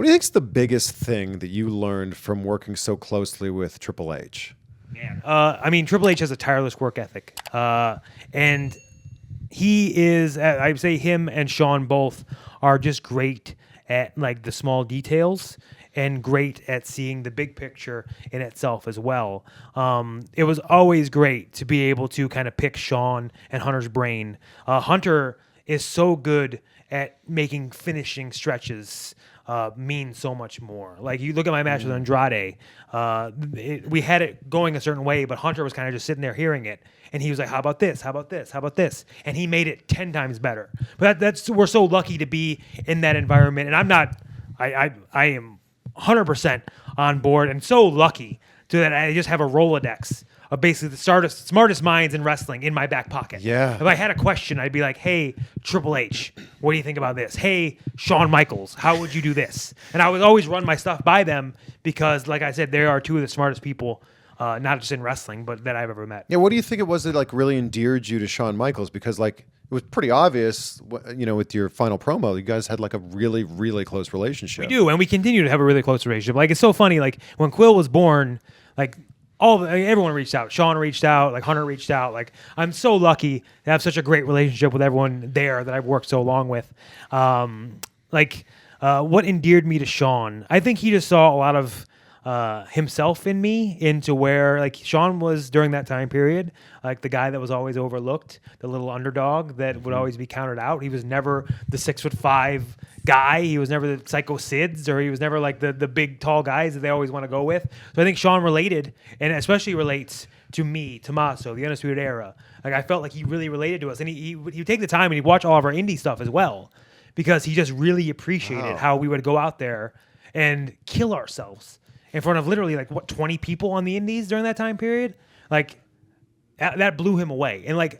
What do you think's the biggest thing that you learned from working so closely with Triple H? Man, I mean, Triple H has a tireless work ethic, and he is. I'd say him and Shawn both are just great at like the small details and great at seeing the big picture in itself as well. It was always great to be able to kind of pick Shawn and Hunter's brain. Hunter is so good at making finishing stretches mean so much more. Like you look at my match with Andrade, we had it going a certain way, but Hunter was kind of just sitting there hearing it, and he was like, "How about this? How about this? How about this?" And he made it 10 times better. But we're so lucky to be in that environment, and I'm not. I am 100% on board, and so lucky to that I just have a Rolodex of basically the smartest minds in wrestling in my back pocket. Yeah. If I had a question, I'd be like, "Hey, Triple H, what do you think about this? Hey, Shawn Michaels, how would you do this?" And I would always run my stuff by them because, like I said, they are two of the smartest people, not just in wrestling, but that I've ever met. Yeah, what do you think it was that like really endeared you to Shawn Michaels? Because like it was pretty obvious, with your final promo, you guys had like a really, really close relationship. We do, and we continue to have a really close relationship. Like it's so funny. Like when Quill was born, like everyone reached out. Shawn reached out. Like Hunter reached out. Like I'm so lucky to have such a great relationship with everyone there that I've worked so long with. What endeared me to Shawn? I think he just saw a lot of himself in me, into where like Shawn was during that time period, like the guy that was always overlooked, the little underdog that would always be counted out. He was never the 6'5" guy. He was never the Psycho Sids, or he was never like the big tall guys that they always want to go with. So I think Shawn related, and especially relates to me, Tommaso, the Undisputed Era. Like I felt like he really related to us, and he would take the time and he'd watch all of our indie stuff as well, because he just really appreciated how we would go out there and kill ourselves in front of literally 20 people on the indies during that time period. Like that blew him away. And like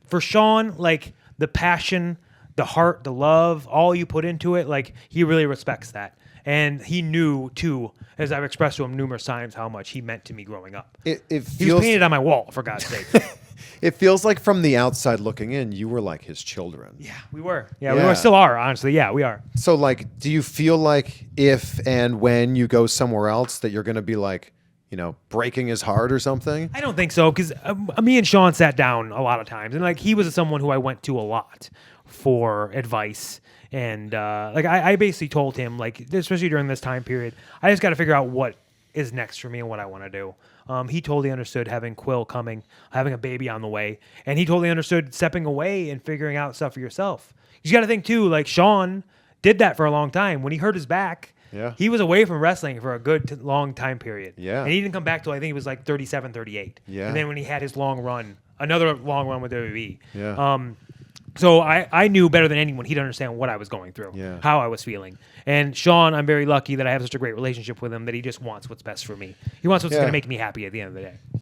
for Shawn, like the passion, the heart, the love, all you put into it, like he really respects that. And he knew too, as I've expressed to him numerous times, how much he meant to me growing up. He was painted on my wall, for God's sake. It feels like from the outside looking in, you were like his children. Yeah, we were. Yeah, we still are, honestly. Yeah, we are. So, like, do you feel like if and when you go somewhere else that you're going to be like, breaking his heart or something? I don't think so, because me and Shawn sat down a lot of times, and like he was someone who I went to a lot for advice. And I basically told him, like, especially during this time period, I just got to figure out what is next for me and what I want to do. He totally understood having Quill coming, having a baby on the way, and he totally understood stepping away and figuring out stuff for yourself. You got to think too, like Shawn did that for a long time. When he hurt his back, he was away from wrestling for a good long time period. Yeah. And he didn't come back till I think he was like 37, 38. Yeah. And then when he had his long run, another long run with WWE. Yeah. So I knew better than anyone he'd understand what I was going through, how I was feeling. And Shawn, I'm very lucky that I have such a great relationship with him that he just wants what's best for me. He wants what's going to make me happy at the end of the day.